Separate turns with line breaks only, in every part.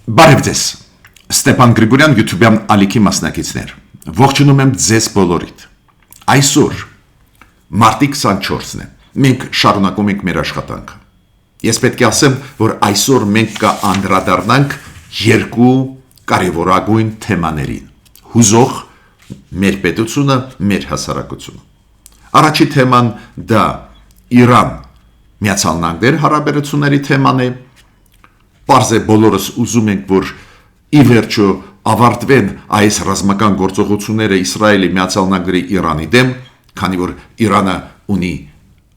Բարև ձեզ, Ստեփան Գրիգորյան YouTube-յան ալիքի մասնակիցներ, ողջունում եմ ձեզ բոլորիդ, այսօր, մարտի 24-ն է, մենք շարունակում ենք մեր աշխատանքը, ես պետք է ասեմ, որ այսօր մենք կանդրադառնանք երկու կարևորագույն թեմաներին, հուզող մեր պետությունը, մեր հասարակությունը, առաջի թեման դա Իրան, Միացյալ Նահանգներ հարաբերությունների թեման է, Պարզ է բոլորս ուզում ենք, որ ի վերջո ավարտվեն այս ռազմական գործողությունները Իսրայելի Միացյալ Նահանգների Իրանի դեմ, քանի որ Իրանը ունի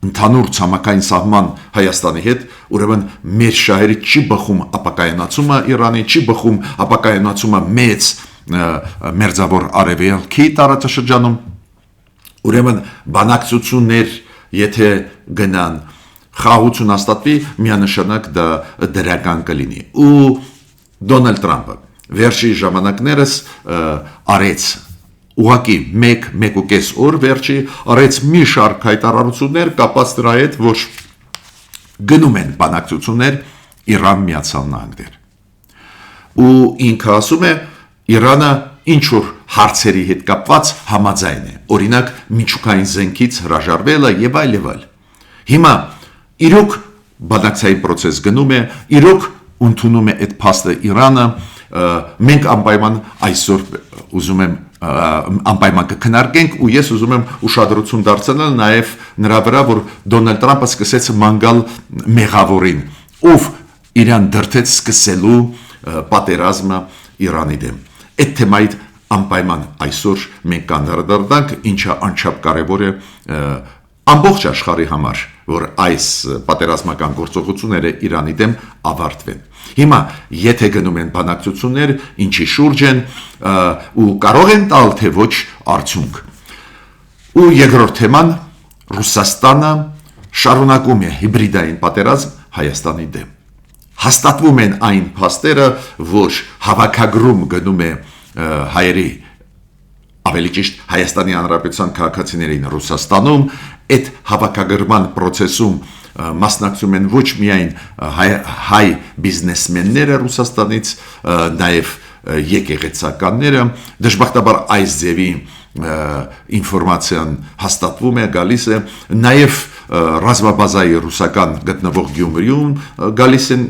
ընդհանուր ցամաքային սահման Հայաստանի հետ, ուրեմն մեր շահերի չի բխում ապակայունացումը Իրանի, չի բխում ապակայունացումը մեծ մերձավոր արևելքի տարածաշրջանում, ուրեմն բանակցություններ, եթե գնան խաղաղություն հաստատվի, միանշանակ դա դրական կլինի։ Ու Դոնալդ Թրամփը վերջի ժամանակներս արեց ուղղակի 1.5 օր վերջի արեց մի շարք հայտարարություններ կապված դրա հետ, որ գնում են բանակցություններ Իրան Միացյալ Նահանգներ։ Ու ինքը ասում է Իրանը ինչ որ հարցերի հետ կապված համաձայն է։ Օրինակ միջուկային զենքից հրաժարվելը եւ այլ եւ այլ։ Հիմա Իրոք բանակցային process գնում է, իրոք ընդունում է այդ փաստը Իրանը, մենք անպայման այսօր ուզում եմ անպայման կքննարկենք ու ես ուզում եմ ուշադրություն դարձնել նաև նրա վրա, որ Դոնալդ Թրամփը սկսեց մանգալ մեղավորին, ով իրան դրթեց սկսելու պատերազմը Իրանի դեմ։ Այդ թեմայի անպայման այսօր մենք կանդրադառնանք, ինչը անչափ կարևոր է ամբողջ աշխարհի համար, որ այս պատերազմական գործողությունները Իրանի դեմ ավարտվեն։ Հիմա, եթե գնում են բանակցություններ, ինչի շուրջ են ու կարող են տալ թե ոչ արդյունք։ Ու երկրորդ թեման Ռուսաստանը շարունակում է հիբրիդային պատերազմ Հայաստանի դեմ։ Հաստատվում են այն փաստերը, որ հավաքագրում գնում է հայերի ավելի ճիշտ Հայաստանի Հանրապետության քաղաքացիներին Ռուսաստանում, այդ հավաքագրման process-ում մասնակցում են ոչ միայն հայ բիզնեսմենները Ռուսաստանից, նաև եկեղեցականները, դժբախտաբար այս ձևի ինֆորմացիան հաստատվում է, գալիս է, նաև ռազմաբազայի ռուսական գտնվող Գյումրիում գալիս են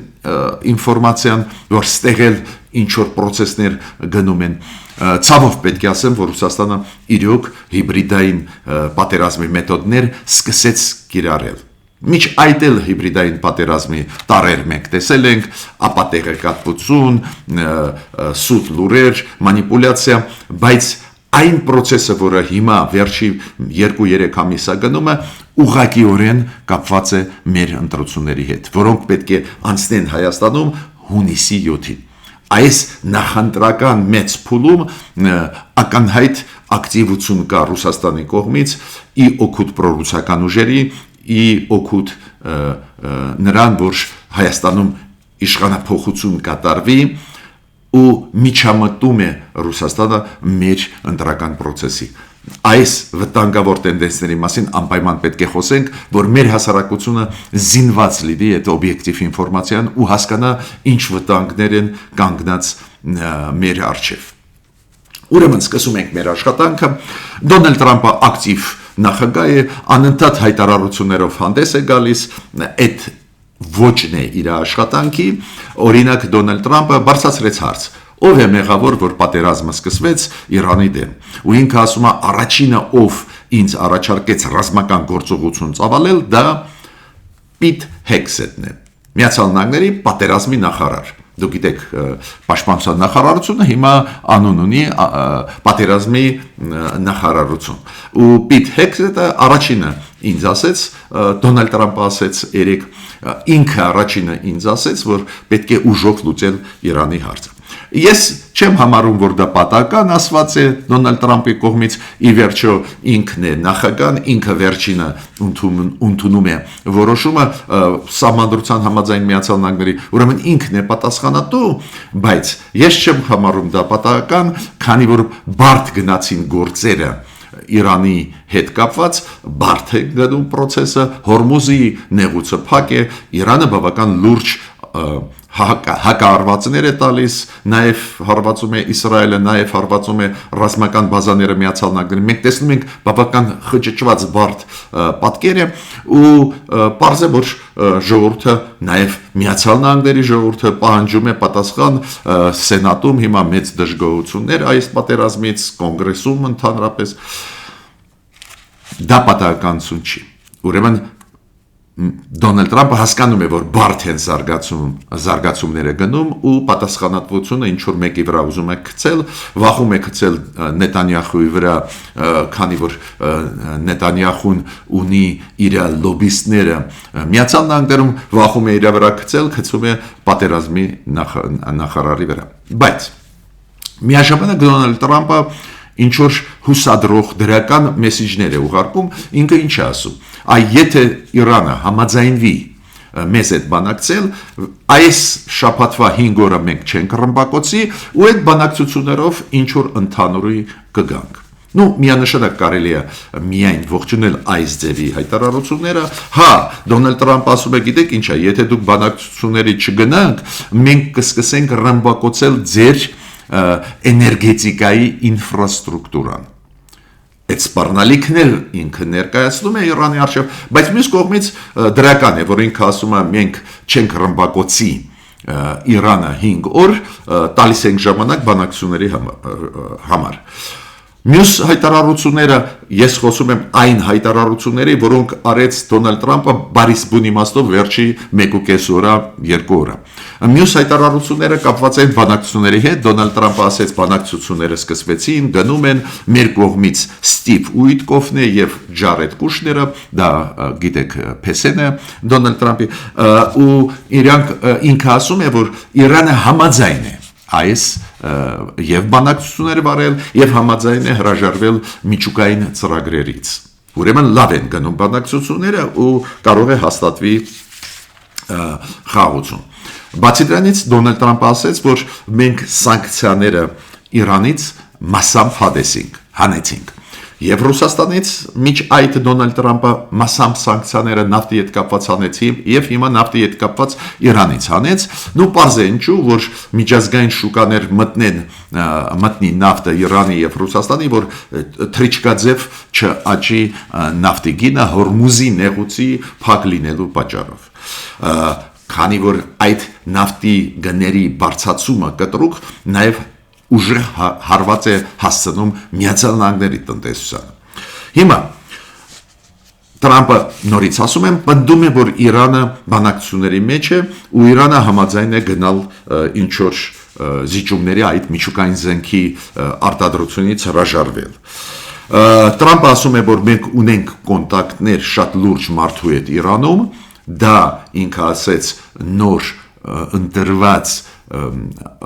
ինֆորմացիան, որ ստեղել ինչ որ process-ներ գնում են։ Ցավով պետք է ասեմ, որ Ռուսաստանը իրոք հիբրիդային պատերազմի մեթոդներ սկսեց կիրառել։ Միջ այդ էլ հիբրիդային պատերազմի տարեր մենք տեսել ենք, ապատեղեկատվություն, սուտ լուրեր, մանիպուլյացիա, բայց այն process-ը, որը հիմա վերջի 2-3 ամիսա գնում է, ուղղակիորեն կապված է մեր ընտրությունների հետ, որոնք պետք է անցնեն Հայաստանում հունիսի 7-ին։ Այս նախընտրական մեծ փուլում ակնհայտ ակտիվություն կա Ռուսաստանի կողմից ի օգուտ պրոռուսական ուժերի, ի օգուտ նրան, որ Հայաստանում իշխանափոխություն կատարվի ու միջամտում է Ռուսաստանը մեր ընտրական process-ի։ Այս վտանգավոր տենդենսների մասին անպայման պետք է խոսենք, որ մեր հասարակությունը զինված լինի այդ օբյեկտիվ ինֆորմացիան ու հասկանա ինչ վտանգներ են կանգնած մեր առջև։ Ուրեմն սկսում ենք մեր աշխատանքը, Դոնալդ Թրամփը ակտիվ նախագահ է, անընդհատ հայտարարություններով հանդես է գալիս, այդ ոճն է իր աշխատանքի, օրինակ Դոնալդ Թրամփը բարձրացրեց հարց. Ով է մեղավոր, որ պատերազմը սկսվեց Իրանի դեմ։ Ու ինքը ասում է առաջինը, ով ինձ առաջարկեց ռազմական գործողություն ծավալել, դա Պիտ Հեքսեթն է։ Միացյալ Նահանգների պատերազմի նախարար։ Դուք գիտեք, Պաշտպանության նախարարությունը հիմա անուն ունի պատերազմի նախարարություն։ Ու Պիտ Հեքսեթը առաջինը ինձ ասեց, Դոնալդ Թրամփը ասեց երեք, ինքը առաջինը ինձ ասեց, որ պետք է ուժով լուծել Իրանի հարցը։ Ես չեմ համարում, որ դա պատահական ասված է Դոնալդ Թրամփի կողմից, ի վերջո ինքն է նախագահն, ինքը վերջինը ընդունում է որոշումը Սահմանադրության համաձայն Միացյալ Նահանգների, ուրեմն ինքն է պատասխանատու, բայց ես չեմ համարում դա պատահական, քանի որ բարդ գնացին գործերը Իրանի հետ կապված, բարդ է գնում process-ը, Հորմուզի նեղուցը փակ է, Իրանը բավական լուրջ հակահարվածներ է տալիս, նաև հարվածում է Իսրայելը, նաև հարվածում է ռազմական բազաները Միացյալ Նահանգներին։ Մենք տեսնում ենք բավական խճճված բարդ պատկեր է ու պարզ է, որ ժողովուրդը, նաև Միացյալ Նահանգների ժողովուրդը պահանջում է պատասխան Սենատում հիմա մեծ դժգոհություններ այս պատերազմից, կոնգրեսում ընդհանրապես դա պատահականություն չի։ Ուրեմն Դոնալդ Թրամփը հասկանում է, որ բարդ են զարգացումները գնում ու պատասխանատվությունը ինչ որ մեկի վրա ուզում է գցել, վախում է գցել Նետանյախուի վրա, քանի որ Նետանյախուն ունի իր լոբիստները Միացյալ Նահանգներում, վախում է իր վրա գցում է պատերազմի նախարարի վրա։ Բայց միաժամանակ Դոնալդ Թրամփը ինչ որ հուսադրող դրական մեսիջներ է ուղարկում, ինքը ինչ է ասում, եթե Իրանը համաձայնվի մեզ հետ բանակցել, այս շաբաթվա 5 օրը մենք չենք ռմբակոծի ու այդ բանակցություններով ինչ որ ընդհանուրի կգանք։ Միանշանակ կարելի է միայն ողջունել այս ձևի հայտարարությունները, Դոնալդ Թրամփը ասում է, գիտեք ինչ է, եթե դուք բանակցությունների չգնանք, մենք կսկսենք ռմբակոծել ձեր էներգետիկայի ինֆրաստրուկտուրան։ Այդ սպառնալիքներ ինքը ներկայացնում է Իրանի առջև, բայց մյուս կողմից դրական է, որ ինքը ասում է, մենք չենք ռմբակոծի Իրանը 5 օր, տալիս ենք ժամանակ բանակցությունների համար։ Մյուս հայտարարությունները, ես խոսում եմ այն հայտարարությունների, որոնք արեց Դոնալդ Թրամփը բարիս բուն իմաստով վերջի 1.5 օրը, 2 օրը։ Մյուս հայտարարությունները կապված են բանակցությունների հետ, Դոնալդ Թրամփը ասեց բանակցությունները սկսվեցին, գնում են, մեր կողմից Ստիվ Ուիտկոֆն է եւ Ջարեդ Կուշները, դա գիտեք փեսեն է Դոնալդ Թրամփի, ու ինքը ասում է, որ Իրանը համաձայն է այս եւ բանակցությունները վարել եւ համաձայն է հրաժարվել միջուկային ծրագրերից։ Ուրեմն լավ են գնում բանակցությունները ու կարող է հաստատվի խաղաղություն։ Բացի դրանից Դոնալդ Թրամփը ասաց, որ մենք սանկցիաները Իրանից մասամբ հանեցինք։ Եվ Ռուսաստանից միջ այդ Դոնալդ Թրամփը մասամբ սանկցիաները նավթի հետ կապված հանեցի եւ հիմա նավթի հետ կապված Իրանից հանեց, պարզ է ինչու, որ միջազգային շուկաներ մտնի նավթը Իրանի եւ Ռուսաստանի, որ թրիչկաձև չաճի նավթի գինը Հորմուզի նեղուցի փակ լինելու պատճառով։ Քանի որ այդ նավթի գների բարձրացումը կտրուկ նաեւ ուժը հարված է հասցնում Միացյալ Նահանգների տնտեսությանը։ Հիմա Թրամփը նորից ասում եմ, պնդում է, որ Իրանը բանակցությունների մեջ է ու Իրանը համաձայն է գնալ ինչ որ զիջումների այդ միջուկային զենքի արտադրությունից հրաժարվել։ Թրամփը ասում է, որ մենք ունենք կոնտակտներ շատ լուրջ մարդու հետ Իրանում, դա ինքը ասեց նոր ընտրված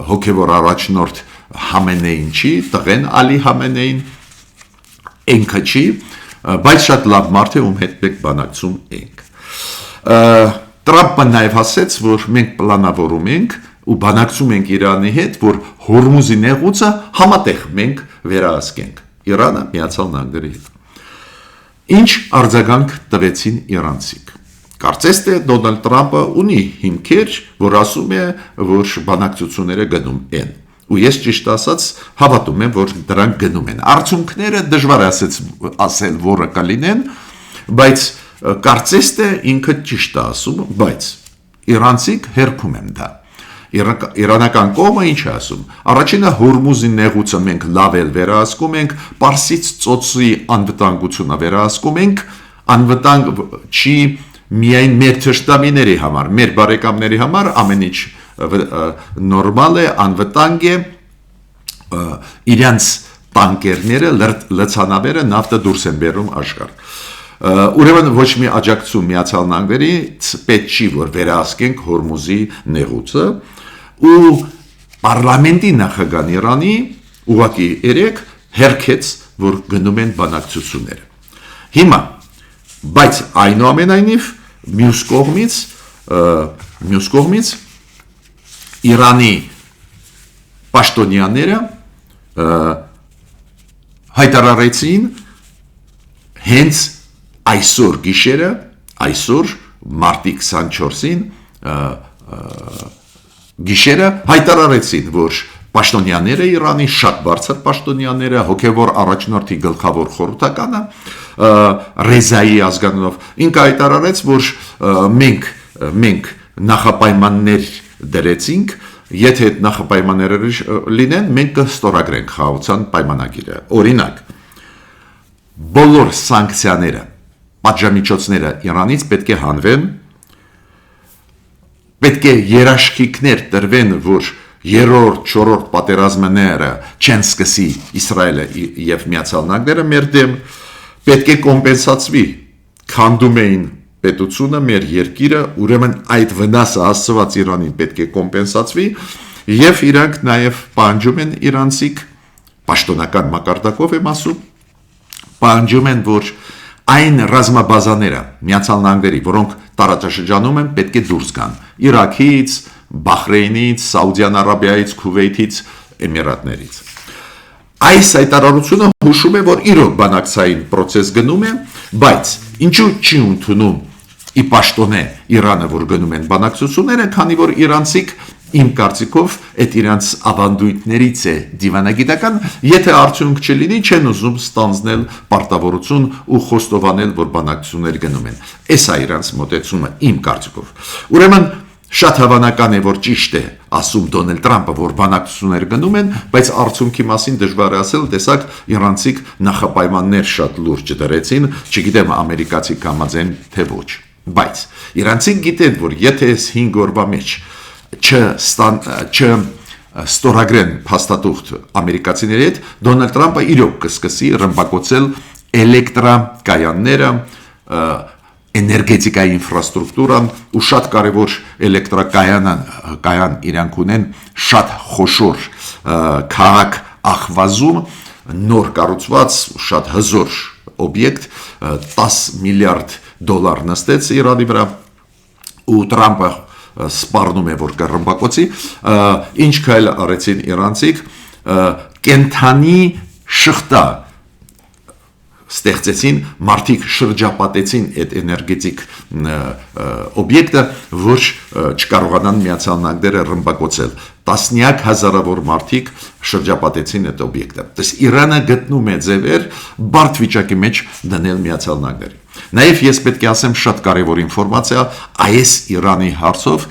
հոգևոր առաջնորդ Համենեին չի, տղեն Ալի Համենեին, ինքը չի, բայց շատ լավ մարդ է, ում հետ մենք բանակցում ենք։ Թրամփը նաև ասեց, որ մենք պլանավորում ենք ու բանակցում ենք Իրանի հետ, որ Հորմուզի նեղուցը համատեղ մենք վերահսկենք Իրանը Միացյալ Նահանգների հետ։ Ինչ արձագանք տվեցին իրանցիք։ Կարծես թե Դոնալդ Թրամփը ունի հիմքեր, որ ասում է, որ բանակցությունները գնում են։ Ու ես ճիշտ ասած հավատում եմ, որ դրանք գնում են։ Արդյունքները դժվար է ասել, որը կլինեն, բայց կարծես թե ինքը ճիշտ է ասում, բայց իրանցիք հերքում են դա։ Իրանական կողմը ինչ է ասում։ Առաջինը Հորմուզի նեղուցը մենք լավ էլ վերահսկում ենք, Պարսից ծոցի անվտանգությունը վերահսկում ենք, անվտանգ չի միայն մեր թշնամիների համար, մեր բարեկամների համար ամեն ինչ նորմալ է, անվտանգ է, իրենց տանկերները, լցանավերը նավթը դուրս են բերում աշխարհ։ Ուրեմն ոչ մի աջակցություն Միացյալ Նահանգներից պետք չի, որ վերահսկենք Հորմուզի նեղուցը, ու պարլամենտի նախագահան Իրանի ուղղակի երեք հերքեց, որ գնում են բանակցությունները։ Հիմա, բայց այնուամենայնիվ մյուս կողմից Իրանի պաշտոնյաները հայտարարեցին հենց այսօր գիշերը, այսօր մարտի 24-ին գիշերը հայտարարեցին, որ պաշտոնյաները Իրանի շատ բարձր պաշտոնյաները, հոգևոր առաջնորդի գլխավոր խորհրդականը Ռեզայի ազգանունով ինքը հայտարարեց, որ մենք նախապայմաններ դրեցինք, եթե այդ նախապայմանները լինեն, մենք կստորագրենք խաղաղության պայմանագիրը։ Օրինակ, բոլոր սանկցիաները, պատժամիջոցները Իրանից պետք է հանվեն, պետք է երաշխիքներ տրվեն, որ երրորդ, չորրորդ պատերազմները չեն սկսի Իսրայելը եւ Միացյալ Նահանգները մեր դեմ, պետք է կոմպենսացվի, քանդում էին պետությունը, մեր երկիրը, ուրեմն այդ վնասը հասցված Իրանին պետք է կոմպենսացվի եւ իրանք նաեւ պահանջում են իրանցիք պաշտոնական մակարդակով եմ ասում, պահանջում են, որ այն ռազմաբազաները Միացյալ Նահանգների, որոնք տարածաշրջանում են, պետք է դուրս գան Իրաքից, Բահրեյնից, Սաուդյան Արաբիայից, Քուվեյթից, Էմիրատներից։ Այս հայտարարությունը հուշում է, որ իրոք բանակցային process գնում է, բայց ինչու չի ընդունում ի պաշտոնե Իրանը, որ գնում են բանակցությունները, քանի որ իրանցիք իմ կարծիքով այդ իրանց ավանդույթներից է դիվանագիտական, եթե արդյունք չլինի, չեն ուզում ստանձնել պարտավորություն ու խոստովանել, որ բանակցություններ գնում են։ Էս է իրանց մոտեցումը իմ կարծիքով։ Ուրեմն շատ հավանական է, որ ճիշտ է ասում Դոնալդ Թրամփը, որ բանակցություններ գնում են, բայց արդյունքի մասին դժվար է ասել, տեսակ իրանցիք նախապայմաններ շատ լուրջ դրեցին, չգիտեմ ամերիկացի կամաձայն թե ոչ։ Բայց իրանցիք գիտեն, որ եթե այս 5 օրվա մեջ չստորագրեն փաստաթուղթ ամերիկացիների հետ, Դոնալդ Թրամփը իրոք կսկսի ռմբակոծել էլեկտրակայանները, էներգետիկայի ինֆրաստրուկտուրան ու շատ կարևոր էլեկտրակայան իրանք ունեն շատ խոշոր քաղաք Ախվազում նոր կառուցված շատ հզոր օբյեկտ 10 միլիարդ դոլար նստեց Իրանի վրա ու Թրամփը սպառնում է, որ կռմբակոծի, ինչ քայլ արեցին իրանցիք, կենթանի շղթա ստեղծեցին, մարդիկ շրջապատեցին այդ էներգետիկ օբյեկտը, որ չկարողանան Միացյալ Նահանգները ռմբակոծել։ Տասնյակ հազարավոր մարդիկ շրջապատեցին այդ օբյեկտը։ Դες Իրանը գտնում է ձևեր բարդ վիճակի մեջ դնել Միացյալ Նահանգներին։ Նաև ես պետք է ասեմ շատ կարևոր ինֆորմացիա այս Իրանի հարցով։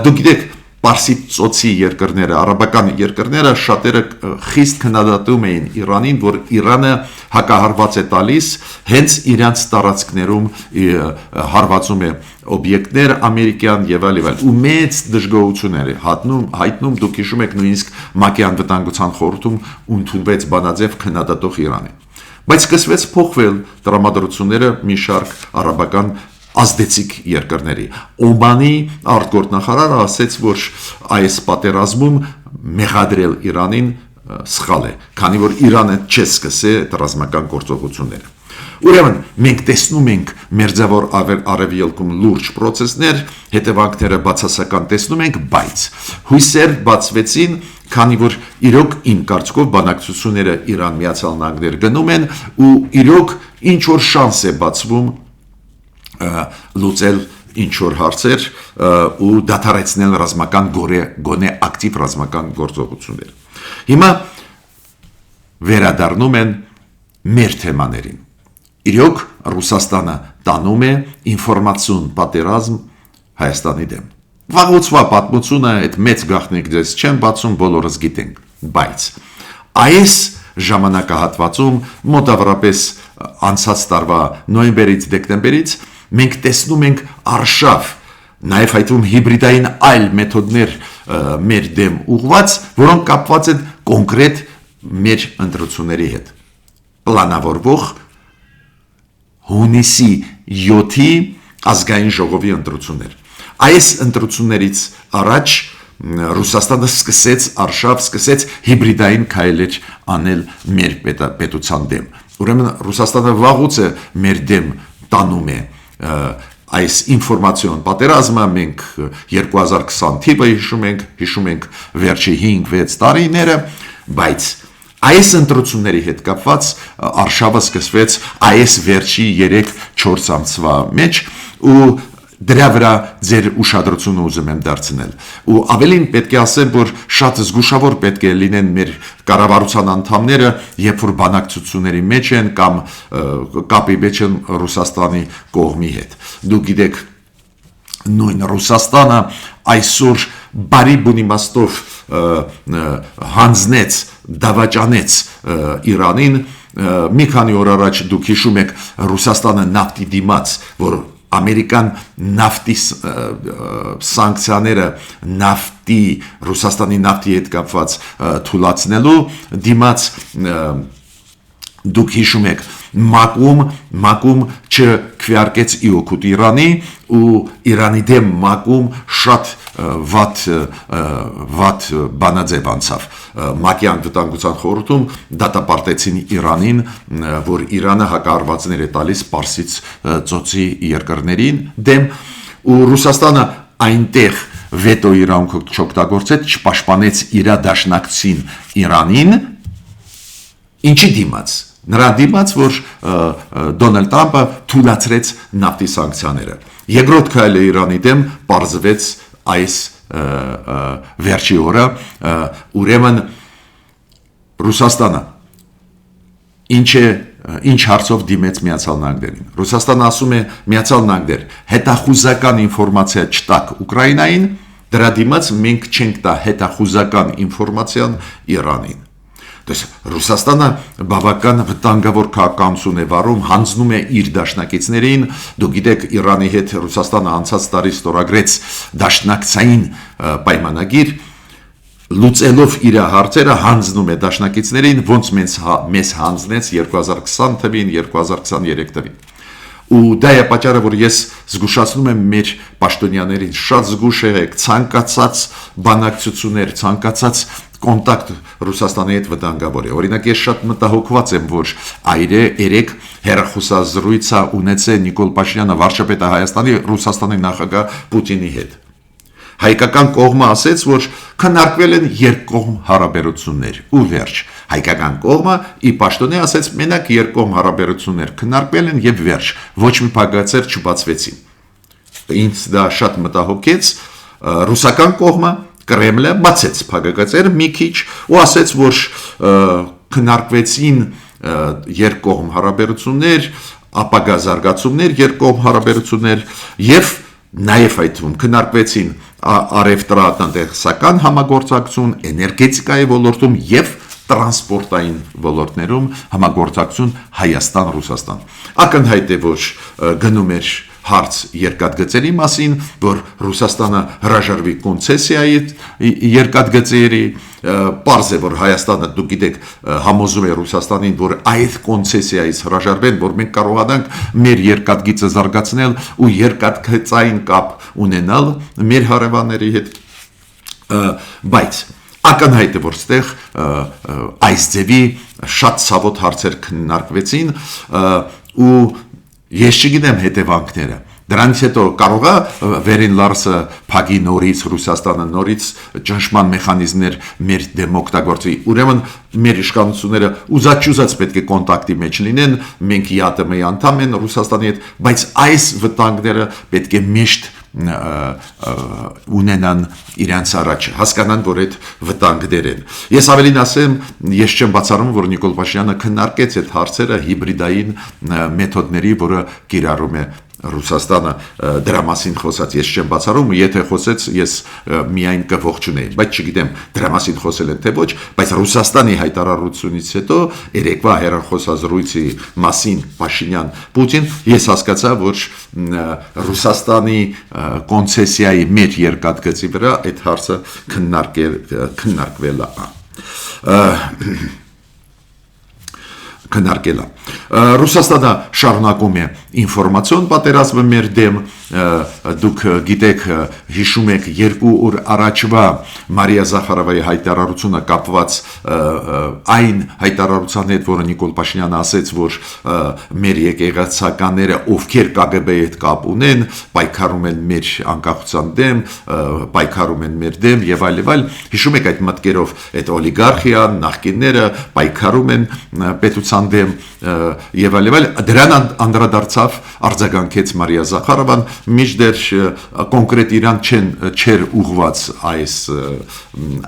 Դուք գիտեք, Պարսից ծոցի երկրները, արաբական երկրները շատերը խիստ քննադատում էին Իրանին, որ Իրանը հակահարված է տալիս, հենց իրանց տարածքներում հարվածում է օբյեկտներ ամերիկյան եւ այլ ու մեծ դժգոհություններ հայտնում, դուք հիշում եք նույնիսկ ՄԱԿ-ի անվտանգության խորհրդում ընդունվեց բանաձև քննադատող Իրանին։ Բայց սկսվեց փոխվել տրամադրությունները մի շարք արաբական ազդեցիկ երկրների։ Օմանի արտգործնախարարը ասաց, որ այս պատերազմում մեղադրել Իրանին սխալ է, քանի որ Իրանը չի սկսել ռազմական գործողությունները։ Ուրեմն մենք տեսնում ենք մերձավոր արևելքում լուրջ process-ներ, հետևանքները բացասական տեսնում ենք, բայց հույսեր բացվեցին, քանի որ իրոք իմ կարծիքով բանակցությունները Իրան Միացյալ Նահանգներ գնում են ու իրոք ինչ որ շանս է բացվում լուծել ինչ որ հարցեր ու դադարեցնել ռազմական գոնե ակտիվ ռազմական գործողություններ։ Հիմա վերադառնում են մեր թեմաներին։ Իրոք Ռուսաստանը տանում է ինֆորմացիոն պատերազմ Հայաստանի դեմ։ Վաղուց պատմությունը այդ մեծ գաղտնիք դες չեն բացում, բոլորս գիտենք, բայց այս ժամանակահատվածում մոտավորապես անցած տարվա նոյեմբերից դեկտեմբերից մենք տեսնում ենք արշավ, նաև այդում հիբրիդային այլ մեթոդներ մեր դեմ ուղված, որոնք կապված են կոնկրետ մեր ընտրությունների հետ։ Պլանավորվող հունիսի 7-ի ազգային ժողովի ընտրություններ։ Այս ընտրություններից առաջ Ռուսաստանը սկսեց հիբրիդային քայլեր անել մեր պետության դեմ։ Ուրեմն Ռուսաստանը վաղուց է մեր դեմ տանում է այս ինֆորմացիոն պատերազմը, մենք 2020 թիվը հիշում ենք վերջի 5-6 տարիները, բայց այս ընտրությունների հետ կապված արշավը սկսվեց այս վերջի 3-4 ամսվա մեջ ու Դրա վրա ձեր ուշադրությունը ուզում եմ դարձնել։ Ու ավելին պետք է ասեմ, որ շատ զգուշավոր պետք է լինեն մեր կառավարության անդամները, երբ որ բանակցությունների մեջ են կամ կապի մեջ են Ռուսաստանի կողմի հետ։ Դուք գիտեք, նույն Ռուսաստանը այսօր բարի բուն իմաստով հանձնեց, դավաճանեց Իրանին։ Մի քանի օր առաջ դուք հիշում եք Ռուսաստանը նավթի դիմաց, որ ամերիկան նավթի սանկցիաները Ռուսաստանի նավթի հետ կապված թույլատնելու դիմաց դուք հիշում եք մակում չքվեարկեց ի օգուտ Իրանի ու Իրանի դեմ մակում շատ վատ բանաձև անցավ ՄԱԿ-ի անվտանգության խորհրդում դատապարտեցին Իրանին, որ Իրանը հակահարվածներ է տալիս Պարսից ծոցի երկրներին դեմ ու Ռուսաստանը այնտեղ վետո իրավունքը չօգտագործեց, չպաշտպանեց իր դաշնակցին Իրանին, ինչի դիմաց նրա դիմաց, որ Դոնալդ Տրամպը թույլատրեց նավթի սանկցիաները։ Երկրորդ քայլը Իրանի դեմ պարզվեց այս վերջի օրը, ուրեմն Ռուսաստանը ինչ հարցով դիմեց Միացյալ Նահանգներին։ Ռուսաստանը ասում է Միացյալ Նահանգներ, հետախուզական ինֆորմացիա չտաք Ուկրաինային, դրա դիմաց մենք չենք տա հետախուզական ինֆորմացիան Իրանին։ Ռուսաստանը բավական վտանգավոր քաղաքականություն է վարում, հանձնում է իր դաշնակիցներին, դուք գիտեք Իրանի հետ Ռուսաստանը անցած տարի ստորագրեց դաշնակցային պայմանագիր, լուծելով իր հարցերը հանձնում է դաշնակիցներին, ոնց մեզ հանձնեց 2020 թվին, 2023 թվին։ Ու դա է պատճառը, որ ես զգուշացնում եմ մեր պաշտոնյաներին, շատ զգուշ եղեք, ցանկացած բանակցություններ, ցանկացած կոնտակտ Ռուսաստանի հետ վտանգավոր է։ Օրինակ ես շատ մտահոգված եմ, որ երեք հեռախոսազրույց ունեցել Նիկոլ Փաշինյանը վարչապետը Հայաստանի Ռուսաստանի նախագահ Պուտինի հետ։ Հայկական կողմը ասեց, որ քննարկվել են երկկողմ հարաբերություններ ու վերջ։ Հայկական կողմը ի պաշտոնե ասեց, մենակ երկկողմ հարաբերություններ քննարկվել են եւ վերջ, ոչ մի փակագծեր չբացվեցին։ Ինձ դա շատ մտահոգեց, ռուսական կողմը Կրեմլը բացեց փակագծեր մի քիչ ու ասեց, որ քննարկվեցին երկկողմ հարաբերություններ, ապագա զարգացումներ, երկկողմ հարաբերություններ եւ նաեւ այդ թվում քննարկվեցին արևտրատնտեսական համագործակցություն, էներգետիկայի ոլորտում եւ տրանսպորտային ոլորտներում համագործակցություն Հայաստան-Ռուսաստան։ Ակնհայտ է, որ գնում էր հարց երկաթգծերի մասին, որ Ռուսաստանը հրաժարվի կոնցեսիայի երկաթգծերի, պարզ է, որ Հայաստանը, դուք գիտեք, համոզում է Ռուսաստանին, որ այդ կոնցեսիայից հրաժարվեն, որ մենք կարողանանք մեր երկաթգիծը զարգացնել ու երկաթգծային կապ ունենալ մեր հարևանների հետ, բայց ակնհայտ է, որ ստեղ այս ձևի շատ ցավոտ հարցեր քննարկվեցին ու ես չգիտեմ հետևանքները։ Դրանից հետո կարող է վերին լարսը փակի նորից Ռուսաստանը նորից ճնշման մեխանիզմներ մեր դեմ օգտագործի։ Ուրեմն մեր իշխանությունները ուզած պետք է կոնտակտի մեջ լինեն, մենք ԵԱՏՄ-ի անդամ են Ռուսաստանի հետ, բայց այս վտանգները պետք է միշտ ունենան իրենց առաջ, հասկանան, որ այդ վտանգներ են։ Ես ավելին ասեմ, ես չեմ բացառում, որ Նիկոլ Փաշինյանը քննարկեց այդ հարցերը հիբրիդային մեթոդների, որը կիրառում է Ռուսաստանը, դրա մասին խոսած ես չեմ բացառում, եթե խոսեց ես միայն կողջունեի, բայց չգիտեմ դրա մասին խոսել են թե ոչ, բայց Ռուսաստանի հայտարարությունից հետո երեկվա հեռախոսազրույցի մասին Փաշինյան-Պուտին ես հասկացա, որ Ռուսաստանի կոնցեսիայի մեր երկաթգծի վրա այդ հարցը քննարկվել է։ Ռուսաստանը շարունակում է ինֆորմացիոն պատերազմը մեր դեմ, դուք գիտեք, հիշում եք 2 օր առաջվա Մարիա Զախարովայի հայտարարությունը կապված այն հայտարարության հետ, որը Նիկոլ Փաշինյանը ասեց, որ մեր եկեղեցականները, ովքեր ԿԳԲ-ի հետ կապ ունեն, պայքարում են մեր անկախության դեմ, պայքարում են մեր դեմ եւ այլ, հիշում եք այդ մտքերով, այդ օլիգարխիան, նախկինները պայքարում են պետության դեմ եւ այլ դրան անդրադարձավ արձագանքեց Մարիա Զախարովան միջդեռ կոնկրետ իրան չեր ուղված այս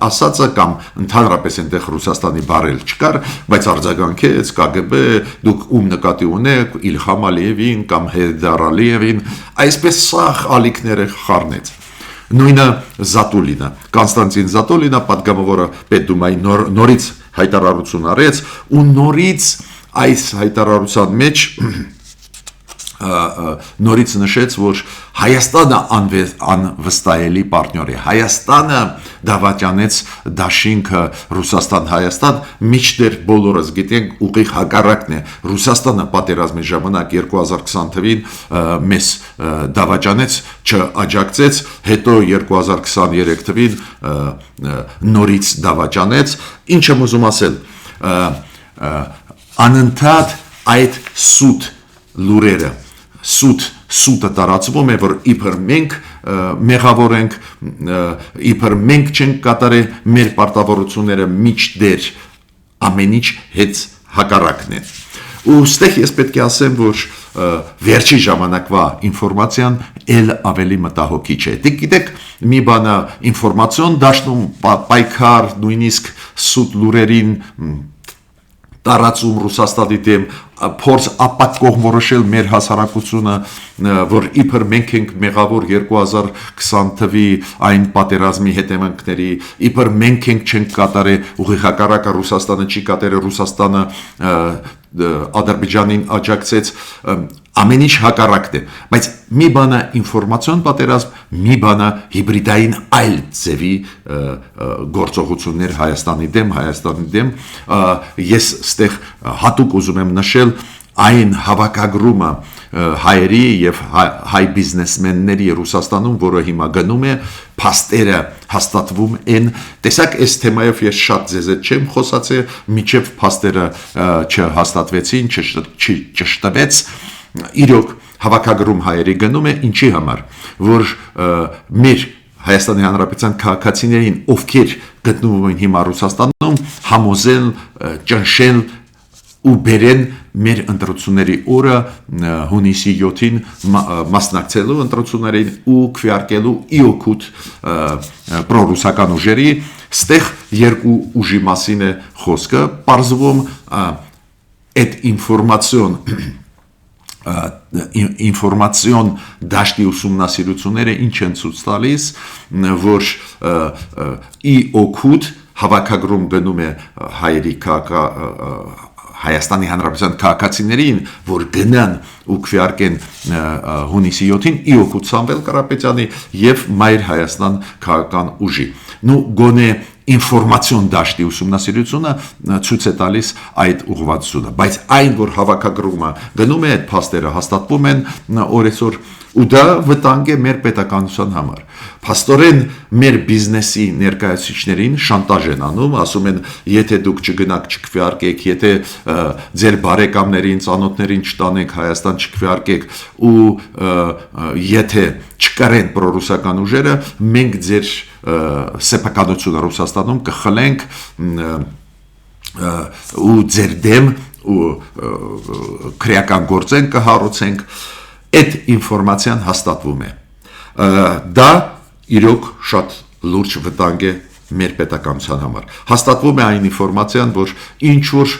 ասածը կամ ընդհանրապես այնտեղ Ռուսաստանի բարել չկար, բայց արձագանքեց KGB դուք ում նկատի ունեք Իլհամ Ալիևին կամ Հեյդար Ալիևին, այսպես սաղ ալիքները խառնեց։ Նույնը Զատուլինը, Կոնստանտին Զատուլինը պատգամավորը Պետդումայի նորից հայտարարություն արեց ու նորից այս հայտարարության մեջ նորից նշեց, որ Հայաստանը անվստահելի պարտներ է, Հայաստանը դավաճանեց դաշինքը Ռուսաստան-Հայաստան, միջդեռ բոլորս գիտենք ուղիղ հակառակն է, Ռուսաստանը պատերազմի ժամանակ 2020 թվին մեզ դավաճանեց, չաջակցեց, հետո 2023 թվին նորից դավաճանեց, ինչ եմ ուզում ասել, անընդհատ այդ սուտ լուրերը սուտը տարածվում է, որ իբր մենք մեղավոր ենք, իբր մենք չենք կատարել մեր պարտավորությունները միջդեռ ամեն ինչ հետ հակառակն է։ Ու ստեղ ես պետք է ասեմ, որ վերջի ժամանակվա ինֆորմացիան էլ ավելի մտահոգիչ է։ Դուք գիտեք, մի բանը ինֆորմացիոն դաշտում պայքար, նույնիսկ սուտ լուրերին տարածում Ռուսաստանի դեմ փորձ ապակող որոշել մեր հասարակությունը, որ իբր մենք ենք մեղավոր 2020 թվի այն պատերազմի հետևանքների, իբր մենք չենք կատարել, ուղիղ հակառակը Ռուսաստանը չի կատարել, Ռուսաստանը Ադրբեջանին աջակցեց, ամեն ինչ հակառակն է, բայց մի բանը ինֆորմացիոն պատերազմ, մի բանը հիբրիդային այլ ձևի գործողություններ Հայաստանի դեմ, ես ստեղ հատուկ ուզում եմ նշել այն հավաքագրումը հայերի եւ հայ բիզնեսմենների Ռուսաստանում, որը հիմա գնում է, փաստերը հաստատվում են, տեսակ այս թեմայով ես շատ ձեզետ չեմ խոսացել, միջև փաստերը չհաստատվեցին, չշտվեց, իրոք հավաքագրում հայերի գնում է, ինչի համար, որ մեր Հայաստանի Հանրապետության քաղաքացիներին, ովքեր գտնվում են հիմա Ռուսաստանում, համոզել, ճնշել ու բերեն մեր ընտրությունների օրը հունիսի 7-ին մասնակցելու ընտրություններին ու քվեարկելու իօքուտ պրոռուսական ուժերի, ստեղ երկու ուժի մասին է խոսքը, պարզվում այդ ինֆորմացիոն դաշտի ուսումնասիրությունները ինչ են ցույց տալիս, որ իօքուտ հավաքագրում գնում է հայերի Հայաստանի Հանրապետության քաղաքացիներին, որ գնան ու քվեարկեն հունիսի 7-ին իօքուտ Սամվել Կարապետյանի եւ Մայր Հայաստան քաղաքական ուժի։ Նու գոնե ինֆորմացիոն դաշտի ուսումնասիրությունը ցույց է տալիս այդ ուղղվածությունը, բայց այն, որ հավաքագրումը գնում է, այդ փաստերը հաստատվում են օրեցօր ու դա վտանգ է մեր պետականության համար։ Փաստորեն մեր բիզնեսի ներկայացուցիչներին շանտաժ են անում, ասում են, եթե դուք չգնաք չքվեարկեք, եթե ձեր բարեկամներին, ծանոթներին չտանեք Հայաստան չքվեարկեք ու եթե չկարեն պրոռուսական ուժերը, մենք ձեր սեփականությունը Ռուսաստանում կխլենք ու ձեր դեմ ու քրեական գործենք կհարուցենք, այդ ինֆորմացիան հաստատվում է։ Դա իրոք շատ լուրջ վտանգ է մեր պետականության համար։ Հաստատվում է այն ինֆորմացիան, որ ինչ-որ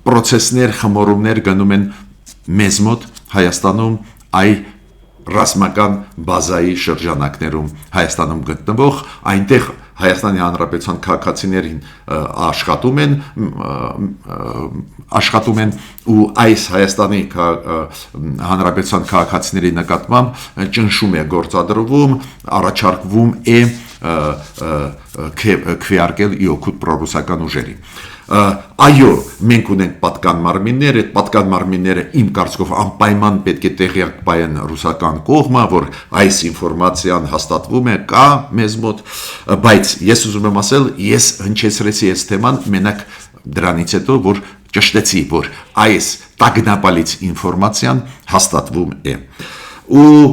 պրոցեսներ, խմորումներ գնում են մեզ մոտ Հայաստանում այ ռազմական բազայի շրջանակներում Հայաստանում գտնվող, այնտեղ Հայաստանի Հանրապետության քաղաքացիներին աշխատում են ու այս Հայաստանի Հանրապետության քաղաքացիների նկատմամբ ճնշում է գործադրվում, առաջարկվում է քվեարկել իօքուտ պրոռուսական ուժերի։ Այո, մենք ունենք պատկան մարմիններ, այդ պատկան մարմինները իմ կարծիքով անպայման պետք է տեղյակ պահեն ռուսական կողմը, որ այս ինֆորմացիան հաստատվում է, կա մեզ մոտ, բայց ես ուզում եմ ասել, ես հնչեցրեցի այս թեման մենակ դրանից հետո, որ ճշտեցի, որ այս տագնապալից ինֆորմացիան հաստատվում է։ Ու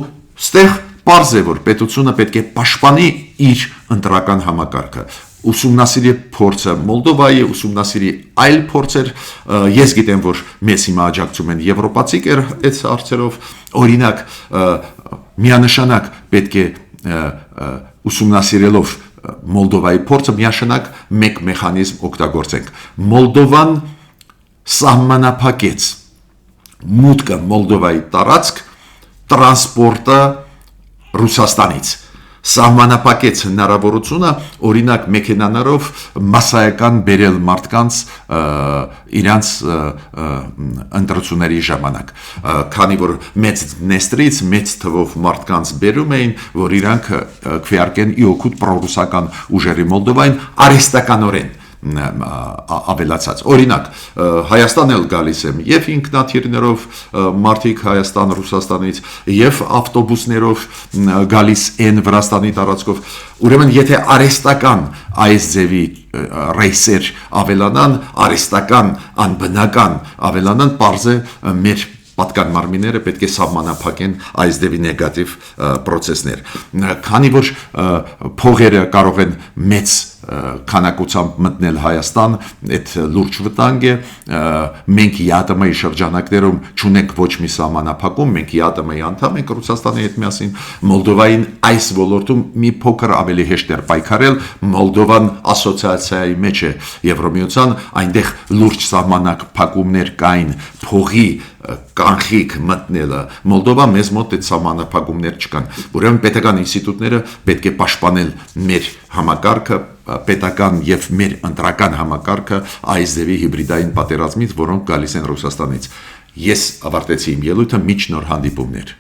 ստեղ պարզ է, որ պետությունը պետք է պաշտպանի իր ընտրական համակարգը, ուսումնասիրի փորձը Մոլդովայի, ուսումնասիրի այլ փորձեր, ես գիտեմ, որ մեզ հիմա աջակցում են եվրոպացիներ այդ հարցերով, օրինակ միանշանակ պետք է ուսումնասիրելով Մոլդովայի փորձը միանշանակ մեկ մեխանիզմ օգտագործենք։ Մոլդովան սահմանափակեց մուտքը Մոլդովայի տարածք տրանսպորտը Ռուսաստանից, սահմանափակեց հնարավորությունը օրինակ մեքենաներով մասսայական բերել մարդկանց իրանց ընտրությունների ժամանակ, քանի որ մեծ Դնեստրից մեծ թվով մարդկանց բերում էին, որ իրանք քվեարկեն իօգուտ պրոռուսական ուժերի Մոլդովային արհեստականորեն ավելացած, օրինակ Հայաստան էլ գալիս եմ եւ ինքնաթիռներով մարդիկ Հայաստան Ռուսաստանից եւ ավտոբուսներով գալիս են Վրաստանի տարածքով, ուրեմն եթե արհեստական այս ձևի ռեյսեր ավելանան, արհեստական անբնական ավելանան, պարզ է մեր պատկան մարմինները պետք է սահմանափակեն այս դեպի նեգատիվ պրոցեսներ, քանի որ փողերը կարող են մեծ քանակությամբ մտնել Հայաստան, այդ լուրջ վտանգ է, մենք ԵԱՏՄ-ի շրջանակներում չունենք ոչ մի սահմանափակում, մենք ԵԱՏՄ-ի անդամ ենք Ռուսաստանի հետ միասին, Մոլդովային այս ոլորտում մի փոքր ավելի հեշտ էր պայքարել, Մոլդովան ասոցիացիայի մեջ է Եվրոմիության, այնտեղ լուրջ սահմանափակումներ կային, փողի կանխիկ մտնելը, Մոլդովա մեզ մոտ այդ սահմանափակումներ չկան, ուրեմն պետական ինստիտուտները պետք է պաշտպանել մեր համակարգը, պետական եւ մեր ընտրական համակարգը այս ձևի հիբրիդային պատերազմից, որոնք գալիս են Ռուսաստանից։ Ես ավարտեցի իմ ելույթը, միջ նոր հանդիպումներ։